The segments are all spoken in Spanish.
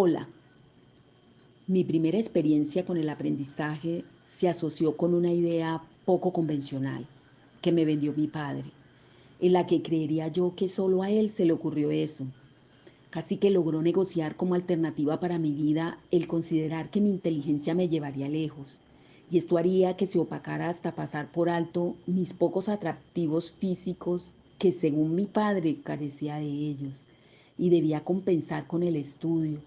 Hola, mi primera experiencia con el aprendizaje se asoció con una idea poco convencional que me vendió mi padre, en la que creería yo que solo a él se le ocurrió eso. Casi que logró negociar como alternativa para mi vida el considerar que mi inteligencia me llevaría lejos, y esto haría que se opacara hasta pasar por alto mis pocos atractivos físicos que según mi padre carecía de ellos, y debía compensar con el estudio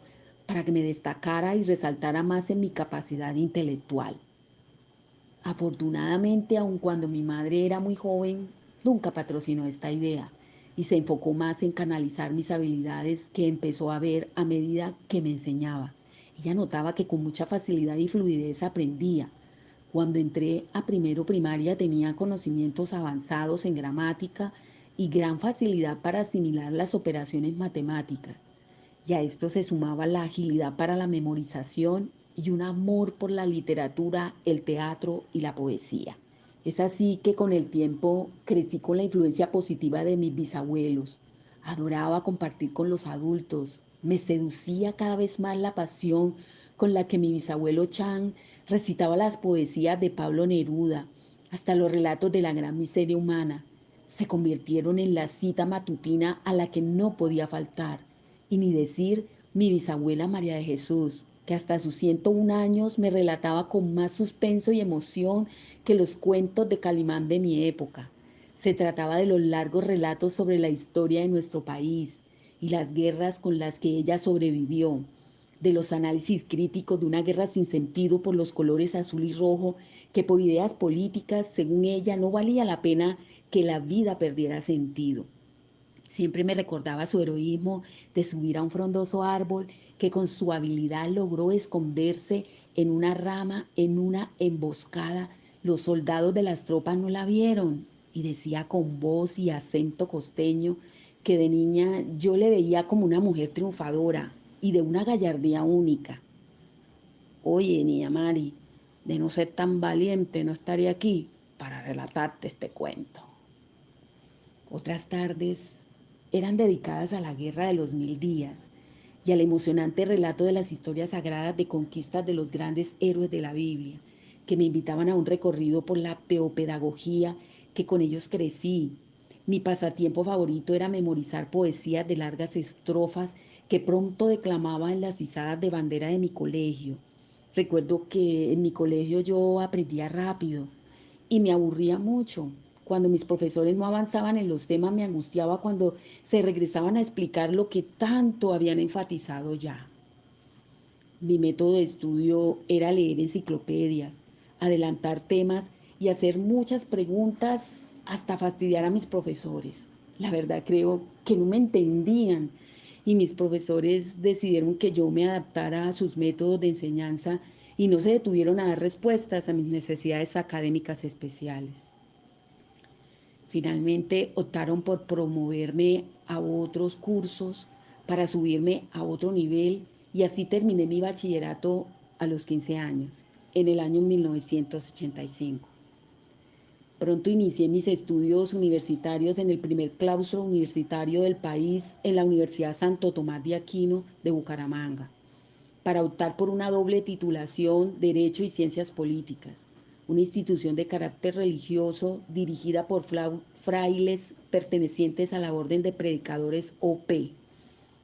para que me destacara y resaltara más en mi capacidad intelectual. Afortunadamente, aun cuando mi madre era muy joven, nunca patrocinó esta idea y se enfocó más en canalizar mis habilidades que empezó a ver a medida que me enseñaba. Ella notaba que con mucha facilidad y fluidez aprendía. Cuando entré a primero primaria tenía conocimientos avanzados en gramática y gran facilidad para asimilar las operaciones matemáticas. Y a esto se sumaba la agilidad para la memorización y un amor por la literatura, el teatro y la poesía. Es así que con el tiempo crecí con la influencia positiva de mis bisabuelos. Adoraba compartir con los adultos. Me seducía cada vez más la pasión con la que mi bisabuelo Chan recitaba las poesías de Pablo Neruda, hasta los relatos de la gran miseria humana. Se convirtieron en la cita matutina a la que no podía faltar. Y ni decir mi bisabuela María de Jesús, que hasta sus 101 años me relataba con más suspenso y emoción que los cuentos de Calimán de mi época. Se trataba de los largos relatos sobre la historia de nuestro país y las guerras con las que ella sobrevivió, de los análisis críticos de una guerra sin sentido por los colores azul y rojo, que por ideas políticas, según ella, no valía la pena que la vida perdiera sentido. Siempre me recordaba su heroísmo de subir a un frondoso árbol que con su habilidad logró esconderse en una rama, en una emboscada. Los soldados de las tropas no la vieron y decía con voz y acento costeño que de niña yo le veía como una mujer triunfadora y de una gallardía única. Oye, niña Mari, de no ser tan valiente no estaría aquí para relatarte este cuento. Otras tardes eran dedicadas a la Guerra de los Mil Días y al emocionante relato de las historias sagradas de conquistas de los grandes héroes de la Biblia, que me invitaban a un recorrido por la teopedagogía que con ellos crecí. Mi pasatiempo favorito era memorizar poesías de largas estrofas que pronto declamaba en las izadas de bandera de mi colegio. Recuerdo que en mi colegio yo aprendía rápido y me aburría mucho. Cuando mis profesores no avanzaban en los temas, me angustiaba cuando se regresaban a explicar lo que tanto habían enfatizado ya. Mi método de estudio era leer enciclopedias, adelantar temas y hacer muchas preguntas hasta fastidiar a mis profesores. La verdad creo que no me entendían y mis profesores decidieron que yo me adaptara a sus métodos de enseñanza y no se detuvieron a dar respuestas a mis necesidades académicas especiales. Finalmente optaron por promoverme a otros cursos para subirme a otro nivel y así terminé mi bachillerato a los 15 años, en el año 1985. Pronto inicié mis estudios universitarios en el primer claustro universitario del país, en la Universidad Santo Tomás de Aquino de Bucaramanga, para optar por una doble titulación, Derecho y Ciencias Políticas, una institución de carácter religioso dirigida por frailes pertenecientes a la Orden de Predicadores OP,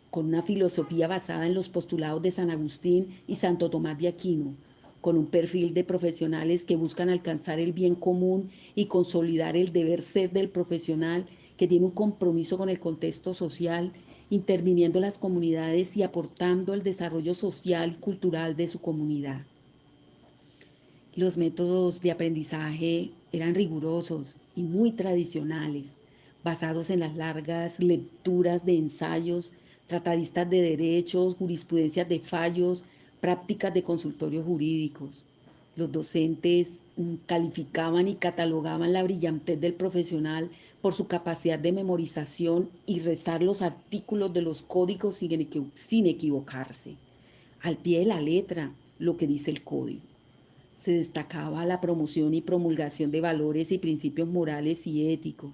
con una filosofía basada en los postulados de San Agustín y Santo Tomás de Aquino, con un perfil de profesionales que buscan alcanzar el bien común y consolidar el deber ser del profesional que tiene un compromiso con el contexto social, interviniendo en las comunidades y aportando el desarrollo social y cultural de su comunidad. Los métodos de aprendizaje eran rigurosos y muy tradicionales, basados en las largas lecturas de ensayos, tratadistas de derechos, jurisprudencias de fallos, prácticas de consultorios jurídicos. Los docentes calificaban y catalogaban la brillantez del profesional por su capacidad de memorización y rezar los artículos de los códigos sin equivocarse, al pie de la letra, lo que dice el código. Se destacaba la promoción y promulgación de valores y principios morales y éticos.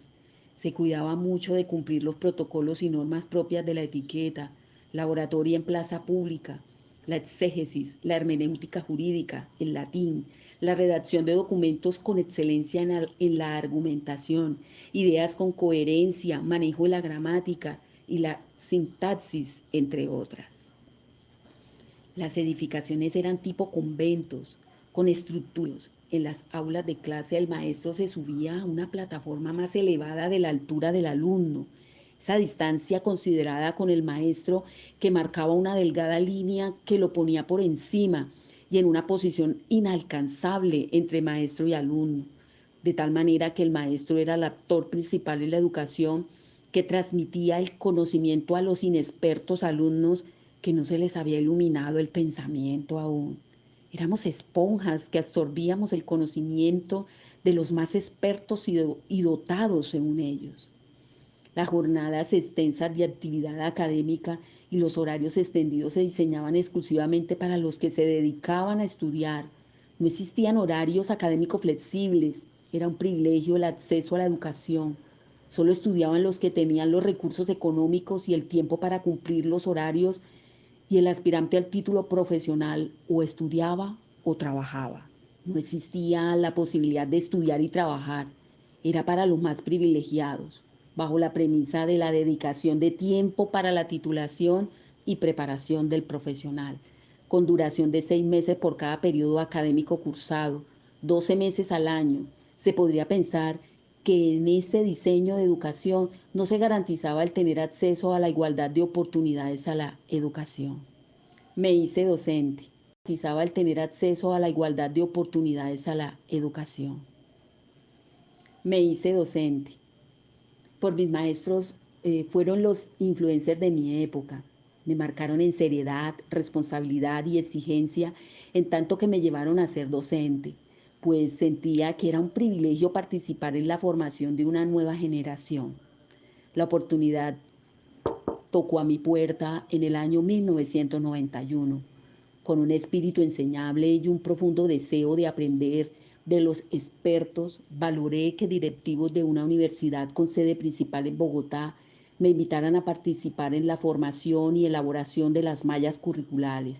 Se cuidaba mucho de cumplir los protocolos y normas propias de la etiqueta, la oratoria en plaza pública, la exégesis, la hermenéutica jurídica, el latín, la redacción de documentos con excelencia en la argumentación, ideas con coherencia, manejo de la gramática y la sintaxis, entre otras. Las edificaciones eran tipo conventos, con estructuras. En las aulas de clase el maestro se subía a una plataforma más elevada de la altura del alumno. Esa distancia considerada con el maestro que marcaba una delgada línea que lo ponía por encima y en una posición inalcanzable entre maestro y alumno, de tal manera que el maestro era el actor principal en la educación que transmitía el conocimiento a los inexpertos alumnos que no se les había iluminado el pensamiento aún. Éramos esponjas que absorbíamos el conocimiento de los más expertos y dotados según ellos. Las jornadas extensas de actividad académica y los horarios extendidos se diseñaban exclusivamente para los que se dedicaban a estudiar. No existían horarios académicos flexibles. Era un privilegio el acceso a la educación. Solo estudiaban los que tenían los recursos económicos y el tiempo para cumplir los horarios, y el aspirante al título profesional o estudiaba o trabajaba. No existía la posibilidad de estudiar y trabajar. Era para los más privilegiados, bajo la premisa de la dedicación de tiempo para la titulación y preparación del profesional, con duración de 6 meses por cada periodo académico cursado, 12 meses al año. Se podría pensar que en ese diseño de educación no se garantizaba el tener acceso a la igualdad de oportunidades a la educación. Me hice docente. Garantizaba el tener acceso a la igualdad de oportunidades a la educación. Me hice docente. Por mis maestros fueron los influencers de mi época. Me marcaron en seriedad, responsabilidad y exigencia, en tanto que me llevaron a ser docente, pues sentía que era un privilegio participar en la formación de una nueva generación. La oportunidad tocó a mi puerta en el año 1991, con un espíritu enseñable y un profundo deseo de aprender de los expertos. Valoré que directivos de una universidad con sede principal en Bogotá me invitaran a participar en la formación y elaboración de las mallas curriculares,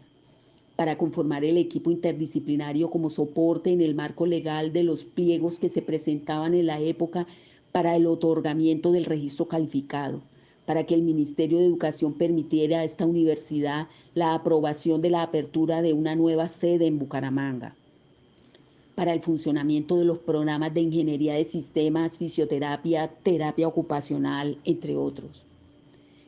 para conformar el equipo interdisciplinario como soporte en el marco legal de los pliegos que se presentaban en la época para el otorgamiento del registro calificado, para que el Ministerio de Educación permitiera a esta universidad la aprobación de la apertura de una nueva sede en Bucaramanga, para el funcionamiento de los programas de ingeniería de sistemas, fisioterapia, terapia ocupacional, entre otros.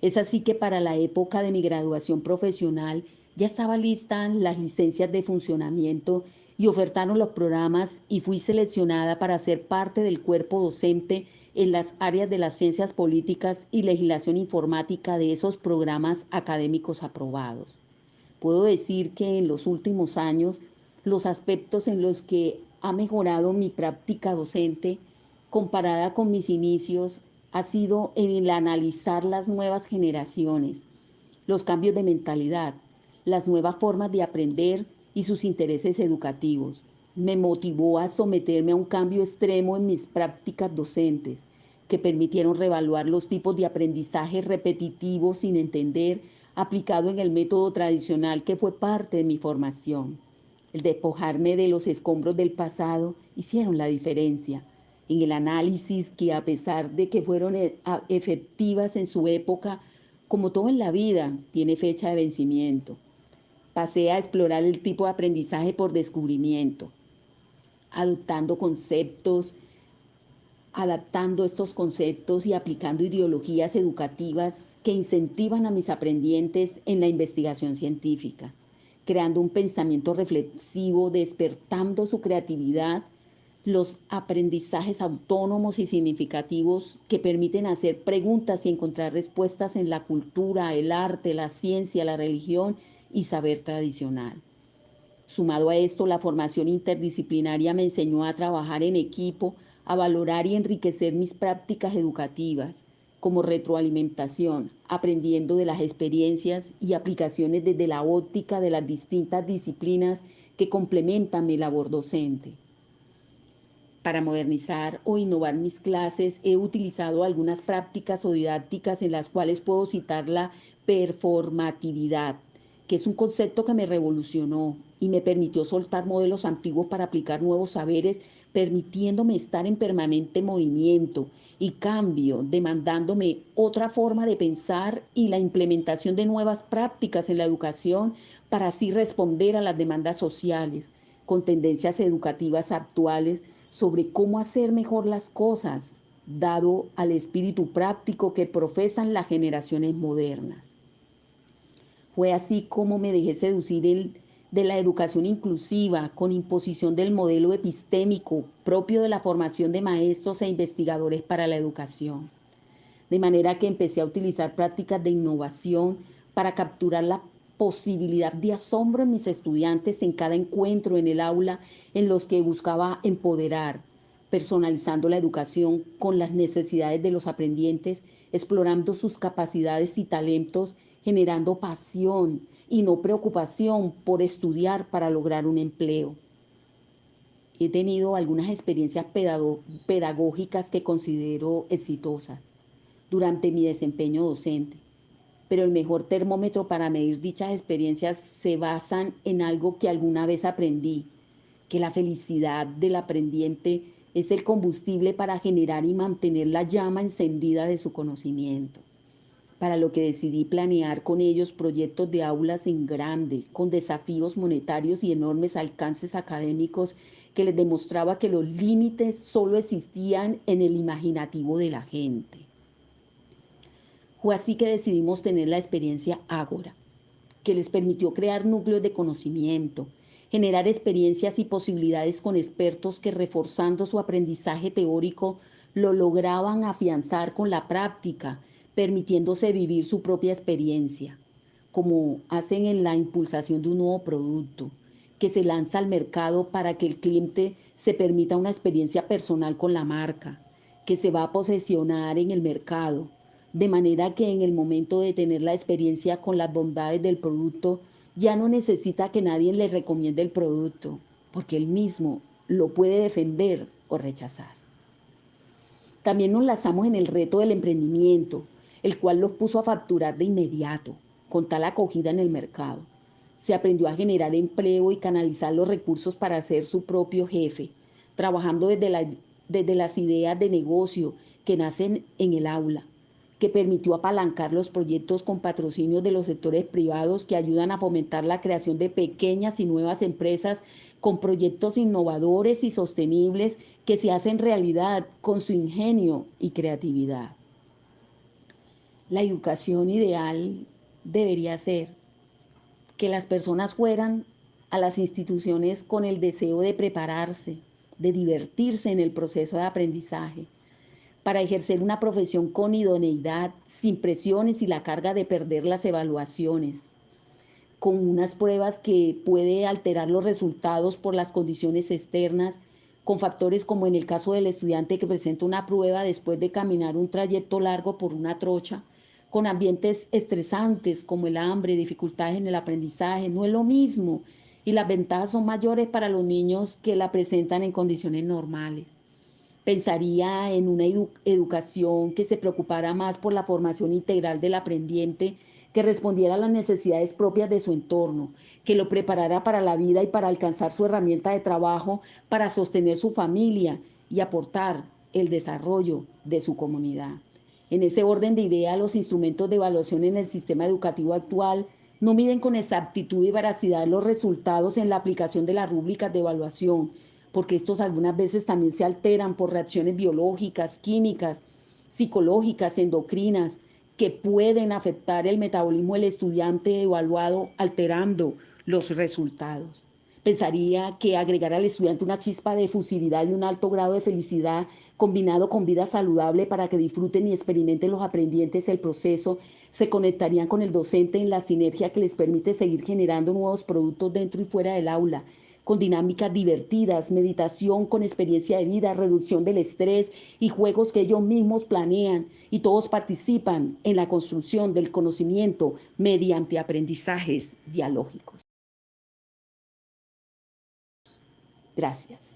Es así que para la época de mi graduación profesional ya estaba lista las licencias de funcionamiento y ofertaron los programas, y fui seleccionada para ser parte del cuerpo docente en las áreas de las ciencias políticas y legislación informática de esos programas académicos aprobados. Puedo decir que en los últimos años los aspectos en los que ha mejorado mi práctica docente comparada con mis inicios ha sido en el analizar las nuevas generaciones, los cambios de mentalidad, las nuevas formas de aprender y sus intereses educativos. Me motivó a someterme a un cambio extremo en mis prácticas docentes, que permitieron reevaluar los tipos de aprendizaje repetitivo sin entender, aplicado en el método tradicional que fue parte de mi formación. El despojarme de los escombros del pasado hicieron la diferencia en el análisis, que a pesar de que fueron efectivas en su época, como todo en la vida, tiene fecha de vencimiento. Pasé a explorar el tipo de aprendizaje por descubrimiento, adoptando conceptos, adaptando estos conceptos y aplicando ideologías educativas que incentivan a mis aprendientes en la investigación científica, creando un pensamiento reflexivo, despertando su creatividad, los aprendizajes autónomos y significativos que permiten hacer preguntas y encontrar respuestas en la cultura, el arte, la ciencia, la religión y saber tradicional. Sumado a esto, la formación interdisciplinaria me enseñó a trabajar en equipo, a valorar y enriquecer mis prácticas educativas como retroalimentación, aprendiendo de las experiencias y aplicaciones desde la óptica de las distintas disciplinas que complementan mi labor docente. Para modernizar o innovar mis clases, he utilizado algunas prácticas o didácticas en las cuales puedo citar la performatividad, que es un concepto que me revolucionó y me permitió soltar modelos antiguos para aplicar nuevos saberes, permitiéndome estar en permanente movimiento y cambio, demandándome otra forma de pensar y la implementación de nuevas prácticas en la educación para así responder a las demandas sociales, con tendencias educativas actuales sobre cómo hacer mejor las cosas, dado al espíritu práctico que profesan las generaciones modernas. Fue así como me dejé seducir de la educación inclusiva, con imposición del modelo epistémico propio de la formación de maestros e investigadores para la educación. De manera que empecé a utilizar prácticas de innovación para capturar la posibilidad de asombro en mis estudiantes en cada encuentro en el aula en los que buscaba empoderar, personalizando la educación con las necesidades de los aprendientes, explorando sus capacidades y talentos, generando pasión y no preocupación por estudiar para lograr un empleo. He tenido algunas experiencias pedagógicas que considero exitosas durante mi desempeño docente, pero el mejor termómetro para medir dichas experiencias se basan en algo que alguna vez aprendí, que la felicidad del aprendiente es el combustible para generar y mantener la llama encendida de su conocimiento, para lo que decidí planear con ellos proyectos de aulas en grande, con desafíos monetarios y enormes alcances académicos que les demostraba que los límites solo existían en el imaginativo de la gente. Fue así que decidimos tener la experiencia Ágora, que les permitió crear núcleos de conocimiento, generar experiencias y posibilidades con expertos que, reforzando su aprendizaje teórico, lo lograban afianzar con la práctica, permitiéndose vivir su propia experiencia, como hacen en la impulsación de un nuevo producto que se lanza al mercado para que el cliente se permita una experiencia personal con la marca, que se va a posesionar en el mercado, de manera que en el momento de tener la experiencia con las bondades del producto, ya no necesita que nadie le recomiende el producto, porque él mismo lo puede defender o rechazar. También nos lanzamos en el reto del emprendimiento, el cual los puso a facturar de inmediato, con tal acogida en el mercado. Se aprendió a generar empleo y canalizar los recursos para ser su propio jefe, trabajando desde las ideas de negocio que nacen en el aula, que permitió apalancar los proyectos con patrocinios de los sectores privados que ayudan a fomentar la creación de pequeñas y nuevas empresas con proyectos innovadores y sostenibles que se hacen realidad con su ingenio y creatividad. La educación ideal debería ser que las personas fueran a las instituciones con el deseo de prepararse, de divertirse en el proceso de aprendizaje, para ejercer una profesión con idoneidad, sin presiones y la carga de perder las evaluaciones, con unas pruebas que puede alterar los resultados por las condiciones externas, con factores como en el caso del estudiante que presenta una prueba después de caminar un trayecto largo por una trocha, con ambientes estresantes como el hambre, dificultades en el aprendizaje, no es lo mismo y las ventajas son mayores para los niños que la presentan en condiciones normales. Pensaría en una educación que se preocupara más por la formación integral del aprendiente, que respondiera a las necesidades propias de su entorno, que lo preparara para la vida y para alcanzar su herramienta de trabajo, para sostener su familia y aportar el desarrollo de su comunidad. En ese orden de ideas, los instrumentos de evaluación en el sistema educativo actual no miden con exactitud y veracidad los resultados en la aplicación de las rúbricas de evaluación, porque estos algunas veces también se alteran por reacciones biológicas, químicas, psicológicas, endocrinas, que pueden afectar el metabolismo del estudiante evaluado, alterando los resultados. Pensaría que agregar al estudiante una chispa de efusividad y un alto grado de felicidad combinado con vida saludable para que disfruten y experimenten los aprendientes el proceso, se conectarían con el docente en la sinergia que les permite seguir generando nuevos productos dentro y fuera del aula, con dinámicas divertidas, meditación con experiencia de vida, reducción del estrés y juegos que ellos mismos planean y todos participan en la construcción del conocimiento mediante aprendizajes dialógicos. Gracias.